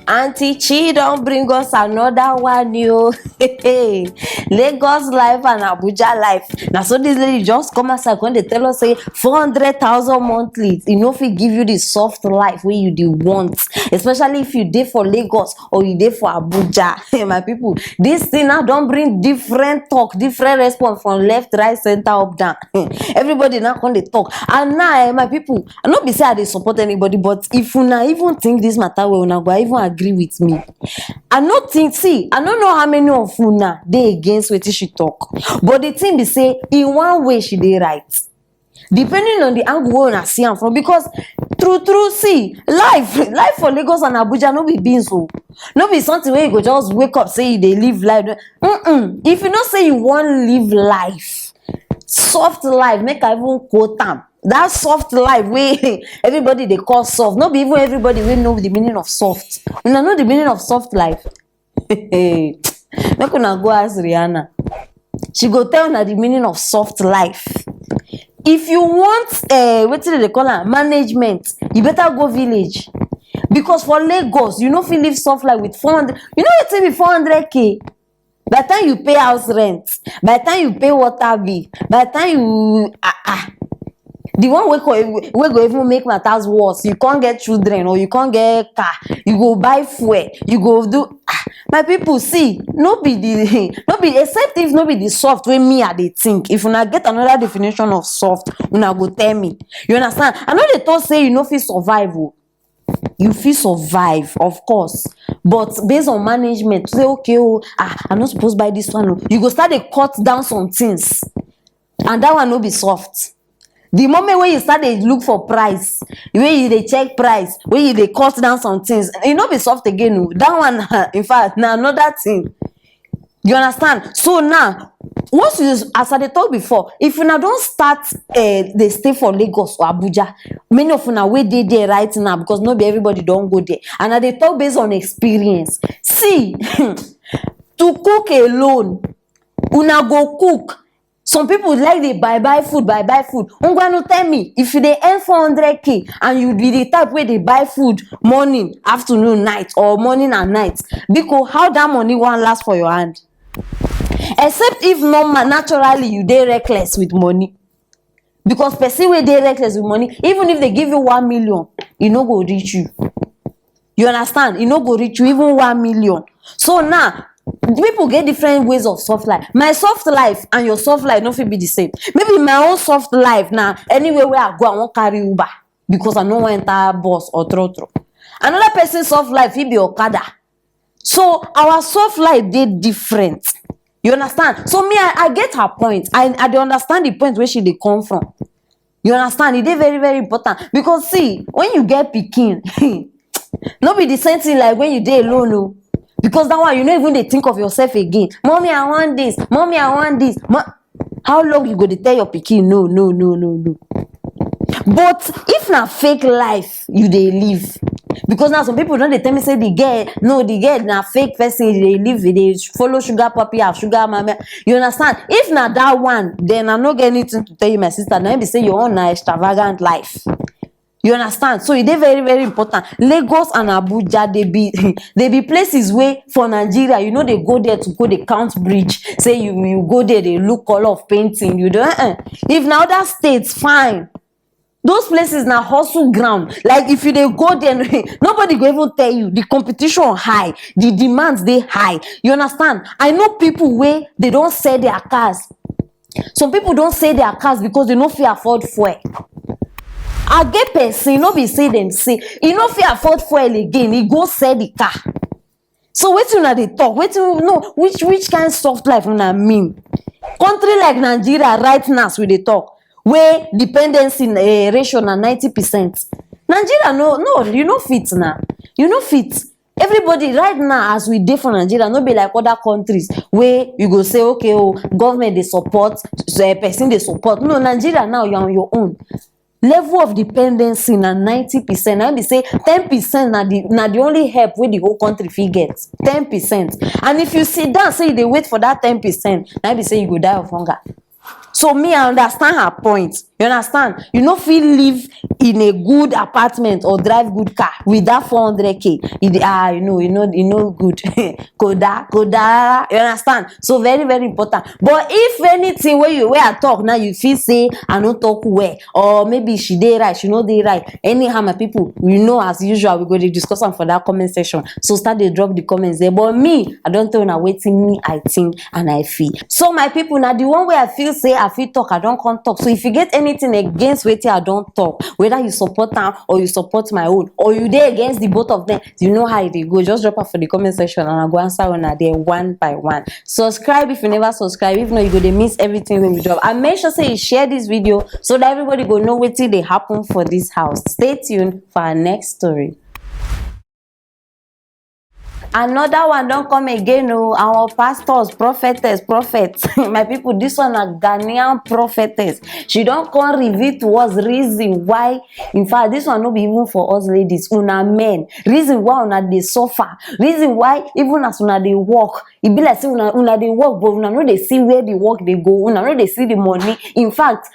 Auntie Chi don't bring us another one, yo. Lagos life and Abuja life. Now, so this lady just come outside when they tell us say 400,000 monthly. You know, if we give you the soft life where you do want, especially if you did for Lagos or you did for Abuja. My people, this thing now don't bring different talk, different response from left, right, center, up, down. Everybody now come they talk. And now, my people, I not be say I dey support anybody, but if you now even think this matter well, una go even agree with me. I not think, see, I don't know how many of una dey against wetin she talk, but the thing be say in one way she dey right, depending on the angle wey una see am from. Because true, see, life for Lagos and Abuja no be beans o, no be something where you go just wake up say you dey live life. If you know say you wan live life, soft life, make I even quote am. That soft life wey everybody dey call soft, no be even everybody wey know the meaning of soft. Una know the meaning of soft life? Make una go ask Rihanna, she go tell una the meaning of soft life. If you want wetin they call am, management, you better go village. Because for Lagos, you no fit live soft life with 400. You know wetin be 400k? By the time you pay house rent, by the time you pay water bill, by the time you the one wey go even make matters worse, you can't get children or you can't get car, you go buy fuel, you go do my people, see, no be except if no be the soft way me I dey think. If una get another definition of soft, una go tell me. You understand? I know they talk say you no fit survive. You fit survive, of course, but based on management, say okay, I'm not supposed to buy this one. You go start to cut down some things, and that one no be soft. The moment when you start to look for price, when you dey check price, when you dey cut down some things, it no be soft again. That one, in fact, now another thing. You understand? So now, once you, as I talked before, if you now don't start they stay for Lagos or Abuja, many of una wey dey there right now, because not be everybody don't go there, and I dey talk based on experience. See, to cook alone, una go cook. Some people like they buy food. Ungwanu tell me, if you dey earn 400k and you be the type where they buy food morning, afternoon, night, or morning and night, because how that money won't last for your hand? Except if normal, naturally you dey reckless with money. Because person wey dey reckless with money, even if they give you 1 million, e no go reach you. You understand? E no go reach you even 1 million. So now, people get different ways of soft life. My soft life and your soft life no fit be the same. Maybe my own soft life now, anywhere where I go, I won't carry Uber because I no want enter bus or trotro. Another person's soft life, he be Okada. So our soft life they different. You understand? So me, I get her point. I dey understand the point where she dey come from. You understand? It is very, very important. Because see, when you get pikin, no be the same thing like when you dey alone. No. Because that one, you don't even dey think of yourself again. Mommy, I want this. Mommy, I want this. How long you go to tell your pikin no? But if na fake life you dey live, because now some people don't they tell me say the girl na fake person, they live, they follow sugar puppy or sugar mama. You understand? If na that one, then I'm not getting anything to tell you, my sister. Now be say your own na extravagant life. You understand? So it is very, very important. Lagos and Abuja, they be places where for Nigeria, you know, they go there to go the count bridge. Say you go there, they look color of painting. You don't. If now other states, fine. Those places now hustle ground. Like if you dey go there, nobody go even tell you. The competition high, the demands they high. You understand? I know people where they don't sell their cars. Some people don't sell their cars because they no fit afford fuel. I get person, no be say them say, he no fit afford fuel again, he go sell the car. So wetin una dey talk? Wetin no which kind soft life una mean? Country like Nigeria right now, as we dey talk, where dependency ratio na 90%. Nigeria no, you no fit now. You no fit. Everybody right now, as we dey for Nigeria, no be like other countries where you go say, okay, government they support, so person they support. No, Nigeria now you're on your own. Level of dependency na 90%. I be say 10% na the only help where the whole country fit get. 10%. And if you sit down, say they wait for that 10%, I be say you go die of hunger. So me, I understand her point. You understand? You no fit live in a good apartment or drive good car with that 400k. You know good. Koda. You understand? So very, very important. But if anything where I talk now, you feel say I no talk well, or maybe she dey right, she no dey right. Anyhow, my people, we know as usual we go to discuss am for that comment section. So start dey drop the comments there. But me, I don't tell una wetin me I think and I feel. So my people, now the one where I feel say I feel talk, I don't come talk. So if you get anything against wetin I don't talk, whether you support am or you support my own, or you dey against the both of them, you know how they go. Just drop am for the comment section and I go answer una there one by one. Subscribe if you never subscribe. If not, you go to miss everything when we drop. And make sure say you share this video so that everybody go know wetin dey happen for this house. Stay tuned for our next story. Another one don't come again. Oh, our pastors, prophetess, prophets. My people, this one a Ghanaian prophetess. She don't come reveal to us reason why. In fact, this one no be even for us ladies, una men. Reason why una dey suffer. Reason why even as una dey work, it be like say una dey work, but una no dey see where the work they go. Una no dey see the money. In fact,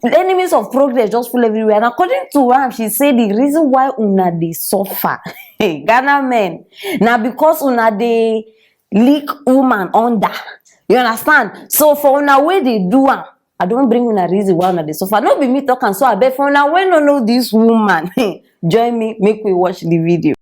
enemies of progress just full everywhere. And according to am, she said the reason why una dey suffer, hey, Ghana men, now because una dey leak woman under. You understand? So for una way they do am, I don't bring una reason why una dey suffer. No be me talking, so I bet for una when no know this woman, join me, make we watch the video.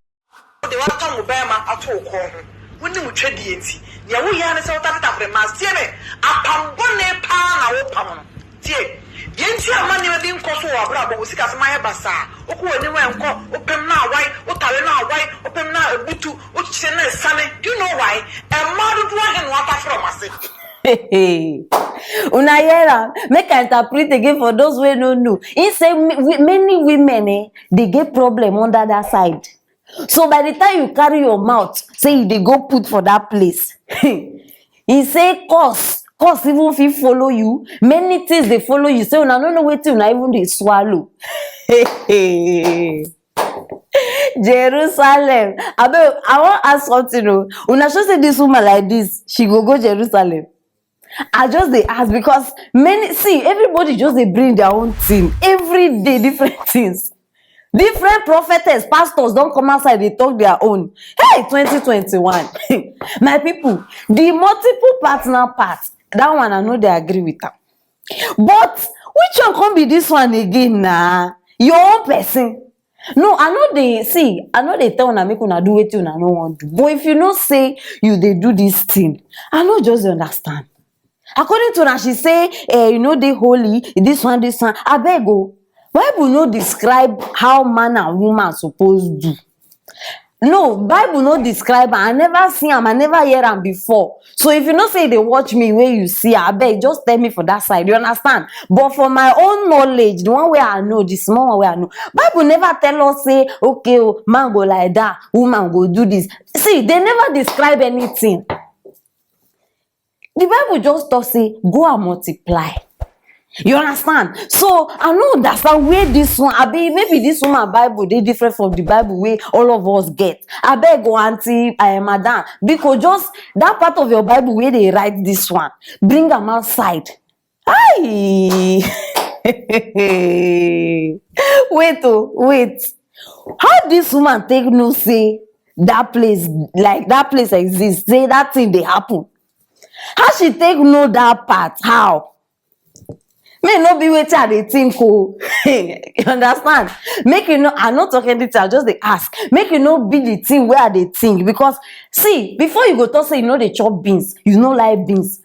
Yenti amani we din koso wa bra bo sika se maye basa oku wani we nko opem na awai otare na awai opem na ebutu o chise na sane. Do you know why? E madu do ahen wata from ase. Una hear, make I interpret again for those who don't know. He say many women they get problem under that side. So by the time you carry your mouth, say they go put for that place. He say cause even if he follow you, many things they follow you. Say una no know wetin una even they swallow. Jerusalem. I want ask something. Una sure say this woman like this, she go Jerusalem. I just they ask because everybody just they bring their own thing every day, different things. Different prophetess, pastors don't come outside, they talk their own. Hey, 2021. My people, the multiple partner part, that one I know they agree with them. But which one can be this one again now? Your own person. No, I know they tell una make una do it, una no want to. But if you know say you they do this thing, I know just understand. According to her, she say, they holy, this one. I beg go. Bible no describe how man and woman supposed do. No, Bible no describe. I never see him. I never hear him before. So if you not say they watch me where you see, I beg just tell me for that side. You understand? But for my own knowledge, the one where I know, the small one where I know, Bible never tell us say, okay, man go like that, woman go do this. See, they never describe anything. The Bible just talk say, go and multiply. You understand? So I know understand where this one. Maybe this woman Bible they different from the Bible where all of us get. I beg go auntie, madam, because just that part of your Bible where they write this one, bring them outside. Aye. Wait. How this woman take no say that place exists? Say that thing they happen. How she take know that part? How? May not be waiting at the think. You understand? Make you know, I'm not talking anything, I just they ask. Make you know be the thing where they think. Because see, before you go to say they chop beans, you know like beans.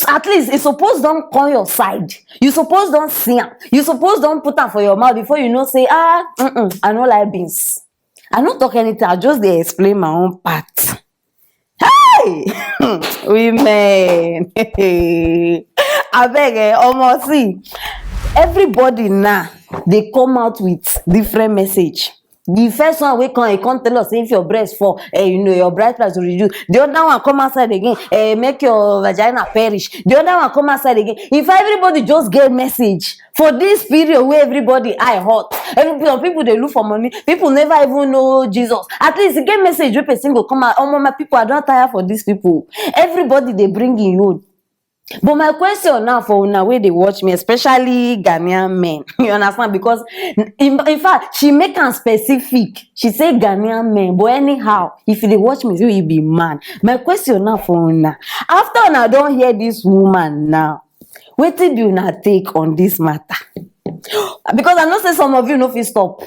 At least it's supposed don't come your side. You suppose don't see them. You suppose don't put them for your mouth before you know say, I don't like beans. I'm not talking anything, I just they explain my own part. Hey! Women! I beg almost see. Everybody now, they come out with different message. The first one we can't tell us if your breast fall, your breast price will reduce. The other one come outside again, make your vagina perish. The other one come outside again. If everybody just get message for this period where everybody eye hot, people they look for money, people never even know Jesus. At least get message where person go come out. Oh my people, I don't tire for these people. Everybody they bring in you. But my question now for una wey dey watch me, especially Ghanaian men, you understand? Because in fact, she make am specific. She say Ghanaian men, but anyhow, if you dey watch me, you be man. My question now for una, after una don hear this woman now, wetin be una take on this matter? Because I know say some of you no fit stop.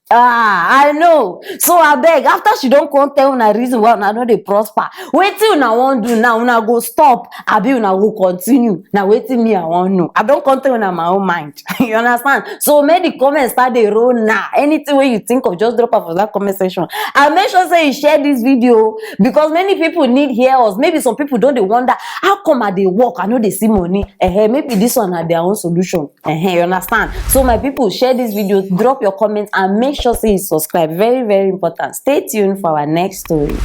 I know. So I beg, after she don't come tell una reason why una no dey prosper, wetin una wan do now? Una go stop, abi una go continue? Na wetin me I wan know. I don come tell una my own mind. You understand? So make the comments start dey roll now. Anything wey you think of, just drop am for that comment section. And make sure say you share this video, because many people need hear us. Maybe some people don dey wonder, how come I dey work, I no dey see money? Maybe this one na their own solution. You understand? So my people, share this video, drop your comments, and make sure say you subscribe. Very, very important. Stay tuned for our next story.